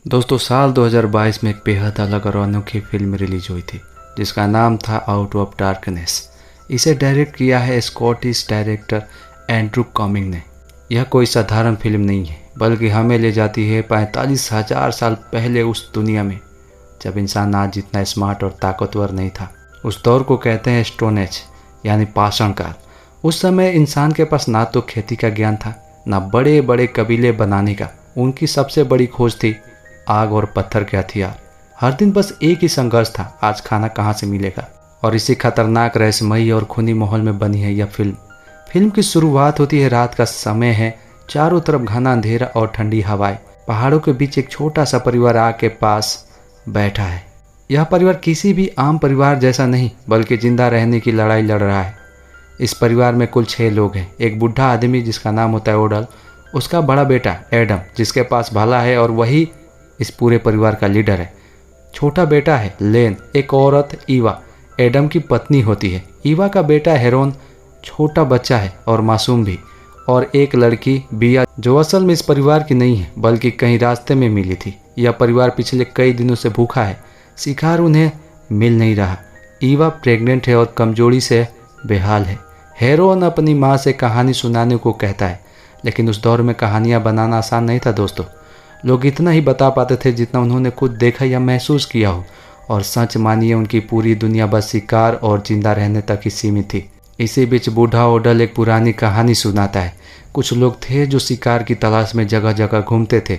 दोस्तों साल 2022 में एक बेहद अलग और अनोखी फिल्म रिलीज हुई थी जिसका नाम था आउट ऑफ डार्कनेस। इसे डायरेक्ट किया है स्कॉटिश डायरेक्टर एंड्रू कॉमिंग ने। यह कोई साधारण फिल्म नहीं है बल्कि हमें ले जाती है 45,000 साल पहले उस दुनिया में जब इंसान आज जितना स्मार्ट और ताकतवर नहीं था। उस दौर को कहते हैं स्टोन एज यानी पाषाण काल। उस समय इंसान के पास ना तो खेती का ज्ञान था ना बड़े बड़े कबीले बनाने का। उनकी सबसे बड़ी खोज थी आग और पत्थर के हथियार। हर दिन बस एक ही संघर्ष था, आज खाना कहाँ से मिलेगा। और इसी खतरनाक रहस्यमयी और खूनी माहौल में बनी है यह फिल्म की शुरुआत होती है, रात का समय है, चारों तरफ घना अंधेरा और ठंडी हवाएं। पहाड़ों के बीच एक छोटा सा परिवार आग के पास बैठा है। यह परिवार किसी भी आम परिवार जैसा नहीं बल्कि जिंदा रहने की लड़ाई लड़ रहा है। इस परिवार में कुल 6 लोग हैं। एक बुढ़ा आदमी जिसका नाम होता है ओडल, उसका बड़ा बेटा एडम जिसके पास भाला है और वही इस पूरे परिवार का लीडर है। छोटा बेटा है लेन, एक औरत ईवा एडम की पत्नी होती है। ईवा का बेटा हेरोन छोटा बच्चा है और मासूम भी, और एक लड़की बिया जो असल में इस परिवार की नहीं है बल्कि कहीं रास्ते में मिली थी। यह परिवार पिछले कई दिनों से भूखा है, शिकार उन्हें मिल नहीं रहा। ईवा प्रेग्नेंट है और कमजोरी से बेहाल है। हेरोन अपनी माँ से कहानी सुनाने को कहता है, लेकिन उस दौर में कहानियाँ बनाना आसान नहीं था दोस्तों। लोग इतना ही बता पाते थे जितना उन्होंने खुद देखा या महसूस किया हो, और सच मानिए उनकी पूरी दुनिया बस शिकार और जिंदा रहने तक ही सीमित थी। इसी बीच बूढ़ा ओडल एक पुरानी कहानी सुनाता है। कुछ लोग थे जो शिकार की तलाश में जगह जगह घूमते थे,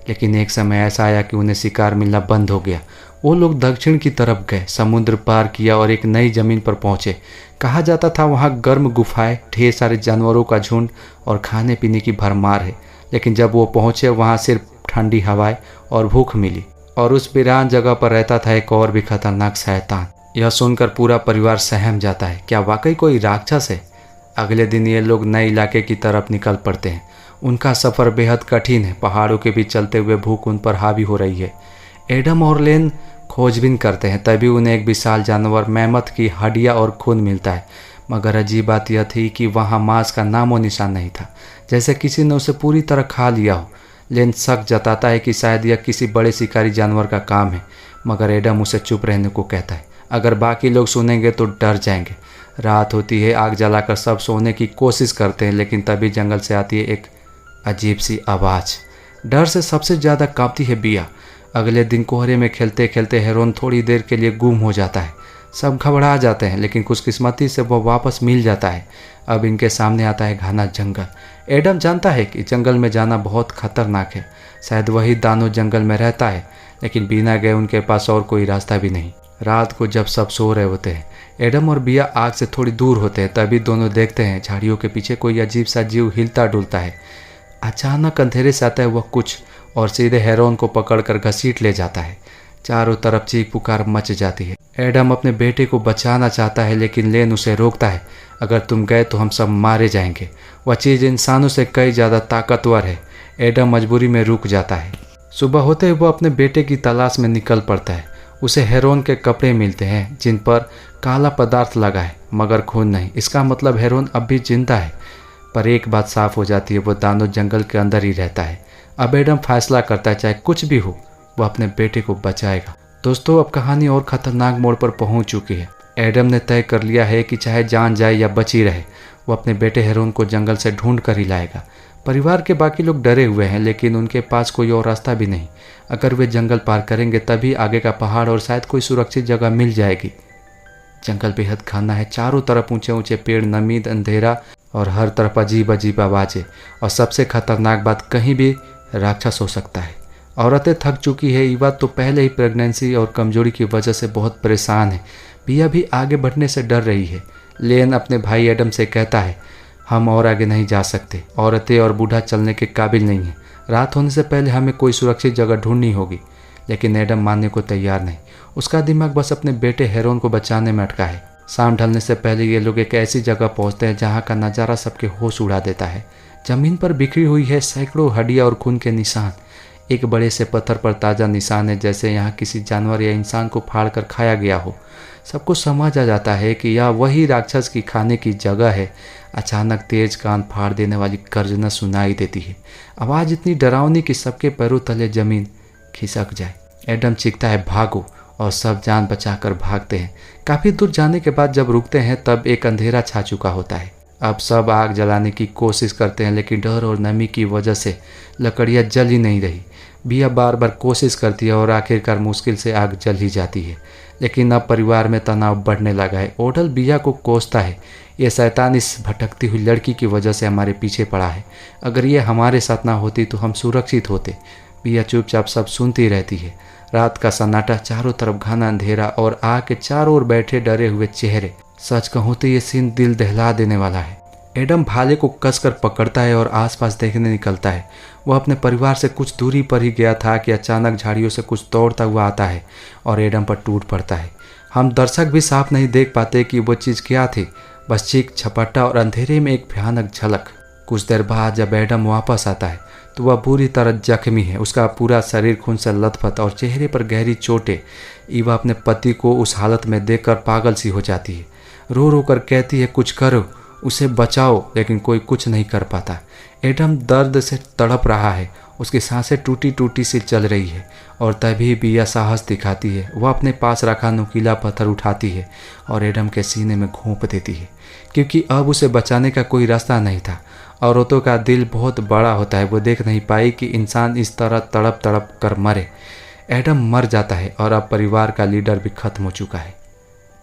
लेकिन एक समय ऐसा आया कि उन्हें शिकार मिलना बंद हो गया। वो लोग दक्षिण की तरफ गए, समुद्र पार किया और एक नई जमीन पर पहुंचे। कहा जाता था वहाँ गर्म गुफाएं, ढेर सारे जानवरों का झुंड और खाने पीने की भरमार है। लेकिन जब वो पहुंचे वहाँ सिर्फ ठंडी हवाएं और भूख मिली, और उस वीरान जगह पर रहता था एक और भी खतरनाक शैतान। यह सुनकर पूरा परिवार सहम जाता है, क्या वाकई कोई राक्षस है। अगले दिन ये लोग नए इलाके की तरफ निकल पड़ते हैं। उनका सफ़र बेहद कठिन है, पहाड़ों के बीच चलते हुए भूख उन पर हावी हो रही है। एडम और लेन खोजबीन करते हैं, तभी उन्हें एक विशाल जानवर मैमथ की हड्डियाँ और खून मिलता है। मगर अजीब बात यह थी कि वहाँ मांस का नामो निशान नहीं था, जैसे किसी ने उसे पूरी तरह खा लिया हो। लेन शक जताता है कि शायद यह किसी बड़े शिकारी जानवर का काम है, मगर एडम उसे चुप रहने को कहता है। अगर बाकी लोग सुनेंगे तो डर जाएंगे। रात होती है, आग जलाकर सब सोने की कोशिश करते हैं, लेकिन तभी जंगल से आती है एक अजीब सी आवाज़। डर से सबसे ज़्यादा कांपती है बिया। अगले दिन कोहरे में खेलते खेलते हेरोन थोड़ी देर के लिए गुम हो जाता है। सब घबरा जाते हैं, लेकिन खुशकिस्मती से वह वापस मिल जाता है। अब इनके सामने आता है घना जंगल। एडम जानता है कि जंगल में जाना बहुत खतरनाक है, शायद वही दानव जंगल में रहता है, लेकिन बिना गए उनके पास और कोई रास्ता भी नहीं। रात को जब सब सो रहे होते हैं, एडम और बिया आग से थोड़ी दूर होते हैं, तभी दोनों देखते हैं झाड़ियों के पीछे कोई अजीब सा जीव हिलता डुलता है। अचानक अंधेरे से आता है वह कुछ और सीधे हेरोन को पकड़कर घसीट ले जाता है। चारों तरफ चीख पुकार मच जाती है। एडम अपने बेटे को बचाना चाहता है, लेकिन लेन उसे रोकता है। अगर तुम गए तो हम सब मारे जाएंगे। वह चीज़ इंसानों से कई ज़्यादा ताकतवर है। एडम मजबूरी में रुक जाता है। सुबह होते ही वह अपने बेटे की तलाश में निकल पड़ता है। उसे हेरोन के कपड़े मिलते हैं जिन पर काला पदार्थ लगा है, मगर खून नहीं। इसका मतलब हेरोन अब भी जिंदा है। पर एक बात साफ हो जाती है, वो दानव जंगल के अंदर ही रहता है। अब एडम फैसला करता है चाहे कुछ भी हो वह अपने बेटे को बचाएगा। दोस्तों अब कहानी और खतरनाक मोड़ पर पहुंच चुकी है। एडम ने तय कर लिया है कि चाहे जान जाए या बची रहे, वो अपने बेटे हेरोन को जंगल से ढूंढ कर ही लाएगा। परिवार के बाकी लोग डरे हुए हैं, लेकिन उनके पास कोई और रास्ता भी नहीं। अगर वे जंगल पार करेंगे तभी आगे का पहाड़ और शायद कोई सुरक्षित जगह मिल जाएगी। जंगल बेहद घना है, चारों तरफ ऊंचे ऊंचे पेड़, नमी, अंधेरा और हर तरफ अजीब अजीब आवाज़ें। और सबसे खतरनाक बात, कहीं भी राक्षस हो सकता है। औरतें थक चुकी है। ईवा तो पहले ही प्रेगनेंसी और कमजोरी की वजह से बहुत परेशान है। बिया भी आगे बढ़ने से डर रही है। लेन अपने भाई एडम से कहता है हम और आगे नहीं जा सकते, औरतें और बूढ़ा चलने के काबिल नहीं है। रात होने से पहले हमें कोई सुरक्षित जगह ढूंढनी होगी। लेकिन एडम मानने को तैयार नहीं। उसका दिमाग बस अपने बेटे हेरोन को बचाने में अटका है। शाम ढलने से पहले ये लोग एक ऐसी जगह पहुंचते हैं जहाँ का नज़ारा सबके होश उड़ा देता है। जमीन पर बिखरी हुई है सैकड़ों हड्डियाँ और खून के निशान। एक बड़े से पत्थर पर ताज़ा निशान है, जैसे यहाँ किसी जानवर या इंसान को फाड़ कर खाया गया हो। सबको समझ आ जाता है कि यह वही राक्षस की खाने की जगह है। अचानक तेज कान फाड़ देने वाली गर्जना सुनाई देती है। आवाज़ इतनी डरावनी कि सबके पैरों तले जमीन खिसक जाए। एडम चीखता है भागो, और सब जान बचाकर भागते हैं। काफ़ी दूर जाने के बाद जब रुकते हैं तब एक अंधेरा छा चुका होता है। अब सब आग जलाने की कोशिश करते हैं, लेकिन डर और नमी की वजह से लकड़ियाँ जल ही नहीं रही। बिया बार बार कोशिश करती है और आखिरकार मुश्किल से आग जल ही जाती है। लेकिन अब परिवार में तनाव बढ़ने लगा है। ओडल बिया को कोसता है, ये शैतान इस भटकती हुई लड़की की वजह से हमारे पीछे पड़ा है। अगर ये हमारे साथ ना होती तो हम सुरक्षित होते। बिया चुपचाप सब सुनती रहती है। रात का सन्नाटा, चारों तरफ घना अंधेरा और आग के चारों ओर बैठे डरे हुए चेहरे। सच कहूँ तो ये सीन दिल दहला देने वाला है। एडम भाले को कसकर पकड़ता है और आसपास देखने निकलता है। वह अपने परिवार से कुछ दूरी पर ही गया था कि अचानक झाड़ियों से कुछ दौड़ता हुआ आता है और एडम पर टूट पड़ता है। हम दर्शक भी साफ नहीं देख पाते कि वो चीज़ क्या थी, बस चीख छपट्टा और अंधेरे में एक भयानक झलक। कुछ देर बाद जब एडम वापस आता है तो वह बुरी तरह जख्मी है। उसका पूरा शरीर खून से लथपथ और चेहरे पर गहरी चोटें। ईवा अपने पति को उस हालत में देखकर पागल सी हो जाती है। रो रो कर कहती है कुछ करो, उसे बचाओ, लेकिन कोई कुछ नहीं कर पाता। एडम दर्द से तड़प रहा है, उसकी सांसें टूटी टूटी सी चल रही है। और तभी बिया साहस दिखाती है। वह अपने पास रखा नुकीला पत्थर उठाती है और एडम के सीने में घोंप देती है, क्योंकि अब उसे बचाने का कोई रास्ता नहीं था। औरतों का दिल बहुत बड़ा होता है, वो देख नहीं पाई कि इंसान इस तरह तड़प तड़प कर मरे। एडम मर जाता है और अब परिवार का लीडर भी खत्म हो चुका है।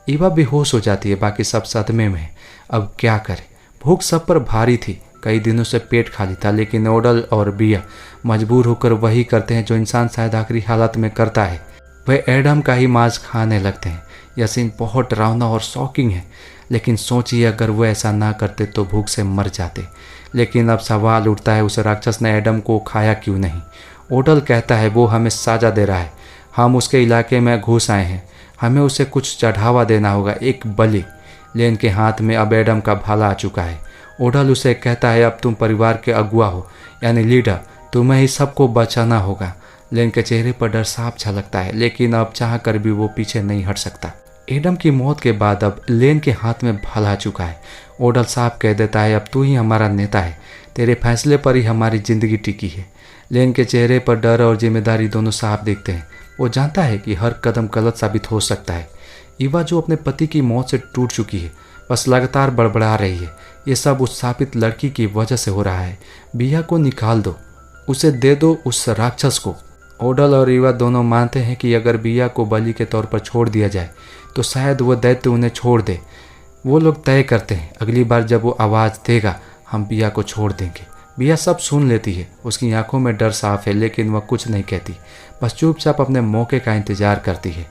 ईवा बेहोश हो जाती है, बाकी सब सदमे में। अब क्या करे? भूख सब पर भारी थी, कई दिनों से पेट खाली था, लेकिन ओडल और बिया मजबूर होकर वही करते हैं जो इंसान शायद आखिरी हालत में करता है। वह एडम का ही मांस खाने लगते हैं। यह सीन बहुत डरावना और शॉकिंग है, लेकिन सोचिए अगर वो ऐसा ना करते तो भूख से मर जाते। लेकिन अब सवाल उठता है, उस राक्षस ने एडम को खाया क्यों नहीं? ओडल कहता है वो हमें साजा दे रहा है, हम उसके इलाके में घुस आए हैं, हमें उसे कुछ चढ़ावा देना होगा, एक बलि। लेन के हाथ में अब एडम का भाला आ चुका है। ओडल उसे कहता है अब तुम परिवार के अगुआ हो, यानी लीडर, तुम्हें ही सबको बचाना होगा। लेन के चेहरे पर डर साफ झलकता है, लेकिन अब चाह कर भी वो पीछे नहीं हट सकता। एडम की मौत के बाद अब लेन के हाथ में भाला आ चुका है। ओडल साफ कह देता है अब तू ही हमारा नेता है, तेरे फैसले पर ही हमारी जिंदगी टिकी है। लेन के चेहरे पर डर और जिम्मेदारी दोनों साफ दिखते हैं। वो जानता है कि हर कदम गलत साबित हो सकता है। ईवा जो अपने पति की मौत से टूट चुकी है, बस लगातार बड़बड़ा रही है। ये सब उस शापित लड़की की वजह से हो रहा है। बिया को निकाल दो, उसे दे दो उस राक्षस को। ओडल और ईवा दोनों मानते हैं कि अगर बिया को बलि के तौर पर छोड़ दिया जाए तो शायद वो दैत्य उन्हें छोड़ दे। वो लोग तय करते हैं अगली बार जब वो आवाज़ देगा हम बिया को छोड़ देंगे। बिया सब सुन लेती है, उसकी आंखों में डर साफ है, लेकिन वह कुछ नहीं कहती, बस चुपचाप अपने मौके का इंतजार करती है।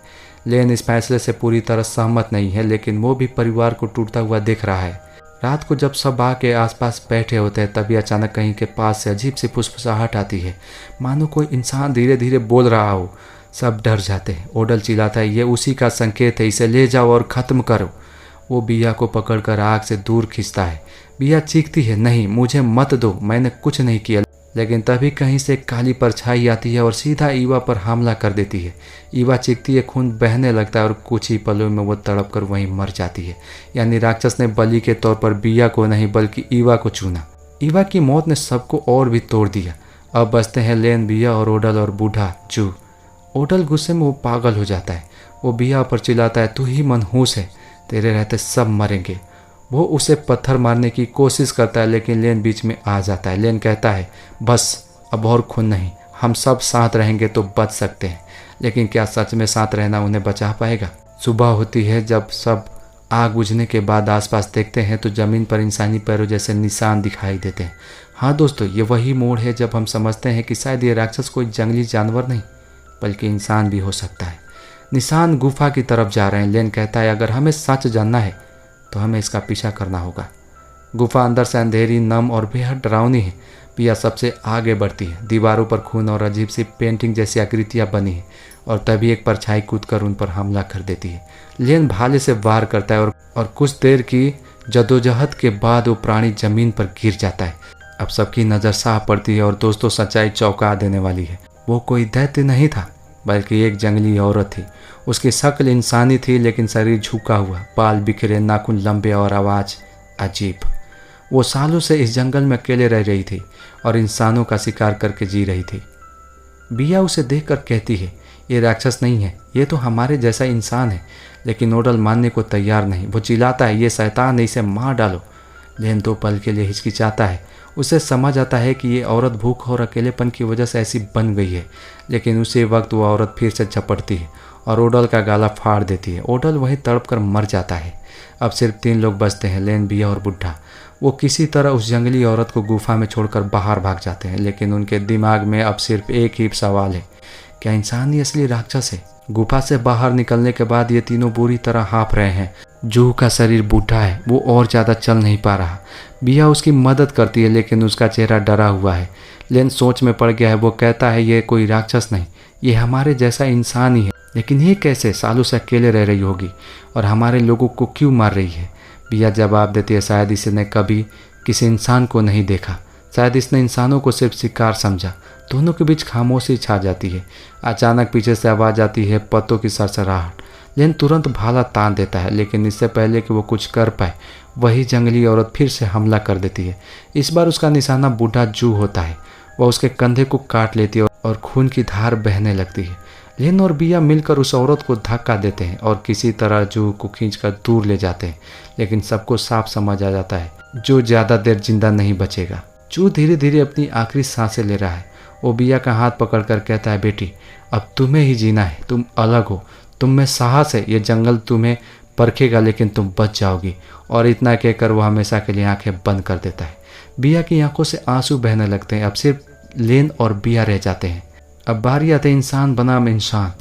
लेन इस फैसले से पूरी तरह सहमत नहीं है, लेकिन वो भी परिवार को टूटता हुआ देख रहा है। रात को जब सब आग के आसपास बैठे होते हैं तभी अचानक कहीं के पास से अजीब सी फुसफुसाहट आती है, मानो कोई इंसान धीरे धीरे बोल रहा हो। सब डर जाते हैं। ओडल चिल्लाता है ये उसी का संकेत है, इसे ले जाओ और ख़त्म करो। वो बिया को पकड़कर आग से दूर खींचता है। बिया चीखती है नहीं, मुझे मत दो, मैंने कुछ नहीं किया। लेकिन तभी कहीं से काली परछाई आती है और सीधा ईवा पर हमला कर देती है। ईवा चीखती है, खून बहने लगता है और कुछ ही पलों में वो तड़प कर वहीं मर जाती है। यानी राक्षस ने बलि के तौर पर बिया को नहीं बल्कि ईवा को चुना। ईवा की मौत ने सबको और भी तोड़ दिया। अब बचते हैं लेन, बिया और ओडल और बूढ़ा जू। ओडल गुस्से में वो पागल हो जाता है। वो बिया पर चिल्लाता है तू ही मनहूस है, तेरे रहते सब मरेंगे। वो उसे पत्थर मारने की कोशिश करता है, लेकिन लेन बीच में आ जाता है। लेन कहता है बस अब और खून नहीं, हम सब साथ रहेंगे तो बच सकते हैं। लेकिन क्या सच में साथ रहना उन्हें बचा पाएगा? सुबह होती है। जब सब आग बुझने के बाद आसपास देखते हैं तो ज़मीन पर इंसानी पैरों जैसे निशान दिखाई देते हैं। हाँ दोस्तों, ये वही मोड़ है जब हम समझते हैं कि शायद ये राक्षस कोई जंगली जानवर नहीं बल्कि इंसान भी हो सकता है। निशान गुफा की तरफ जा रहे हैं। लेन कहता है अगर हमें सच जानना है तो हमें इसका पीछा करना होगा। गुफा अंदर से अंधेरी, नम और बेहद डरावनी है। पिया सबसे आगे बढ़ती है। दीवारों पर खून और अजीब सी पेंटिंग जैसी आकृतियां बनी हैं और तभी एक परछाई कूदकर उन पर हमला कर देती है। लेन भाले से वार करता है और कुछ देर की जदोजहद के बाद वो प्राणी जमीन पर गिर जाता है। अब सबकी नज़र साफ पड़ती है और दोस्तों सच्चाई चौंका देने वाली है। वो कोई दैत्य नहीं था बल्कि एक जंगली औरत थी। उसकी शक्ल इंसानी थी लेकिन शरीर झुका हुआ, बाल बिखरे, नाखून लंबे और आवाज़ अजीब। वो सालों से इस जंगल में अकेले रह रही थी और इंसानों का शिकार करके जी रही थी। बिया उसे देखकर कहती है, ये राक्षस नहीं है, ये तो हमारे जैसा इंसान है। लेकिन ओडल मानने को तैयार नहीं। वो चिल्लाता है, ये शैतान है, इसे मार डालो। लेन 2 पल के लिए हिचकिचाता है। उसे समझ आता है कि ये औरत भूख और अकेलेपन की वजह से ऐसी बन गई है। लेकिन उसी वक्त वो औरत फिर से झपटती है और ओडल का गला फाड़ देती है। ओडल वहीं तड़प कर मर जाता है। अब सिर्फ 3 लोग बचते हैं, लेन, बिया और बुढ़ा। वो किसी तरह उस जंगली औरत को गुफा में छोड़कर बाहर भाग जाते हैं। लेकिन उनके दिमाग में अब सिर्फ एक ही सवाल है, क्या इंसान ही असली राक्षस है? गुफा से बाहर निकलने के बाद ये तीनों बुरी तरह हाँफ रहे हैं। जूह का शरीर बूढ़ा है, वो और ज़्यादा चल नहीं पा रहा। बिया उसकी मदद करती है लेकिन उसका चेहरा डरा हुआ है। लेन सोच में पड़ गया है। वो कहता है, ये कोई राक्षस नहीं, ये हमारे जैसा इंसान ही है। लेकिन ये कैसे? सालों से अकेले रह रही होगी और हमारे लोगों को क्यों मार रही है? बिया जवाब देती है, शायद इसने कभी किसी इंसान को नहीं देखा, शायद इसने इंसानों को सिर्फ शिकार समझा। दोनों के बीच खामोशी छा जाती है। अचानक पीछे से आवाज़ आती है, पत्तों की सरसराहट। लेन तुरंत भाला तान देता है, लेकिन इससे पहले कि वो कुछ कर पाए वही जंगली औरत फिर से हमला कर देती है। इस बार उसका निशाना बूढ़ा जूह होता है। वह उसके कंधे को काट लेती है और खून की धार बहने लगती है। लेन और बिया मिलकर उस औरत को धक्का देते हैं और किसी तरह जूह को खींचकर दूर ले जाते हैं। लेकिन सबको साफ समझ आ जाता है, जो ज़्यादा देर जिंदा नहीं बचेगा। जूह धीरे धीरे अपनी आखिरी सांसें ले रहा है। वो बिया का हाथ पकड़कर कहता है, बेटी, अब तुम्हें ही जीना है, तुम अलग हो, तुम में साहस है, ये जंगल तुम्हें परखेगा लेकिन तुम बच जाओगी। और इतना कहकर वो हमेशा के लिए आंखें बंद कर देता है। बिया की आंखों से आंसू बहने लगते हैं। अब सिर्फ लेन और बिया रह जाते हैं। अब बारी आते इंसान बनाम इंसान।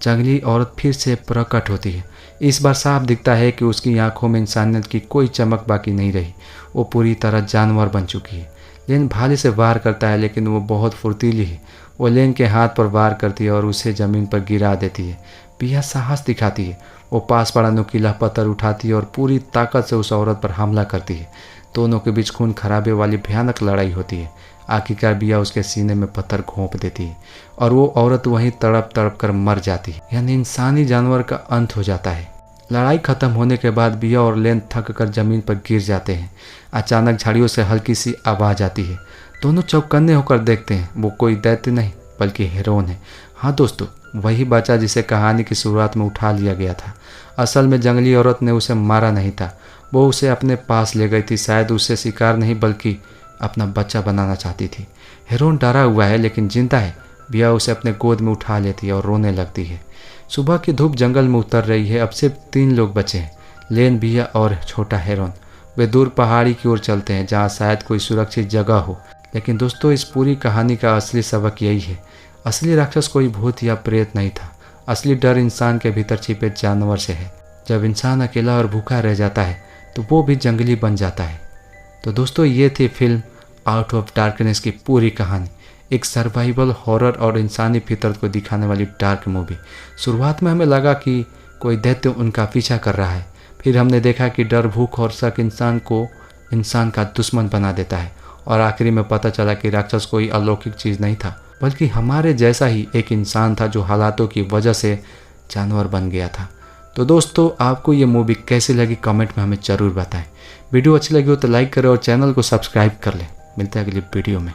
जंगली औरत फिर से प्रकट होती है। इस बार साफ दिखता है कि उसकी आंखों में इंसानियत की कोई चमक बाकी नहीं रही। वो पूरी तरह जानवर बन चुकी है। लेन भाले से वार करता है लेकिन वो बहुत फुर्तीली है। वो लेन के हाथ पर वार करती है और उसे ज़मीन पर गिरा देती है। बिया साहस दिखाती है। वो पास पड़ा नुकीला पत्थर उठाती है और पूरी ताकत से उस औरत पर हमला करती है। दोनों के बीच खून खराबे वाली भयानक लड़ाई होती है। आखिरकार बिया उसके सीने में पत्थर घोंप देती है और वो औरत वहीं तड़प तड़प कर मर जाती है। यानी इंसानी जानवर का अंत हो जाता है। लड़ाई खत्म होने के बाद बिया और लेन थक कर जमीन पर गिर जाते हैं। अचानक झाड़ियों से हल्की सी आवाज़ आती है। दोनों चौकन्ने होकर देखते हैं। वो कोई दैत्य नहीं बल्कि हेरोन है। हाँ दोस्तों, वही बच्चा जिसे कहानी की शुरुआत में उठा लिया गया था। असल में जंगली औरत ने उसे मारा नहीं था, वो उसे अपने पास ले गई थी। शायद उसे शिकार नहीं बल्कि अपना बच्चा बनाना चाहती थी। हेरोन डरा हुआ है लेकिन जिंदा है। बिया उसे अपने गोद में उठा लेती है और रोने लगती है। सुबह की धूप जंगल में उतर रही है। अब सिर्फ 3 लोग बचे हैं, लेन, बिया और छोटा हेरोन। वे दूर पहाड़ी की ओर चलते हैं जहाँ शायद कोई सुरक्षित जगह हो। लेकिन दोस्तों, इस पूरी कहानी का असली सबक यही है, असली राक्षस कोई भूत या प्रेत नहीं था। असली डर इंसान के भीतर छिपे जानवर से है। जब इंसान अकेला और भूखा रह जाता है तो वो भी जंगली बन जाता है। तो दोस्तों, ये थी फिल्म आउट ऑफ डार्कनेस की पूरी कहानी। एक सर्वाइवल हॉरर और इंसानी फितरत को दिखाने वाली डार्क मूवी। शुरुआत में हमें लगा कि कोई दैत्य उनका पीछा कर रहा है। फिर हमने देखा कि डर, भूख और शक इंसान को इंसान का दुश्मन बना देता है। और आखिरी में पता चला कि राक्षस कोई अलौकिक चीज़ नहीं था बल्कि हमारे जैसा ही एक इंसान था जो हालातों की वजह से जानवर बन गया था। तो दोस्तों, आपको ये मूवी कैसी लगी कमेंट में हमें ज़रूर बताएं। वीडियो अच्छी लगी हो तो लाइक करें और चैनल को सब्सक्राइब कर लें। मिलते हैं अगली वीडियो में।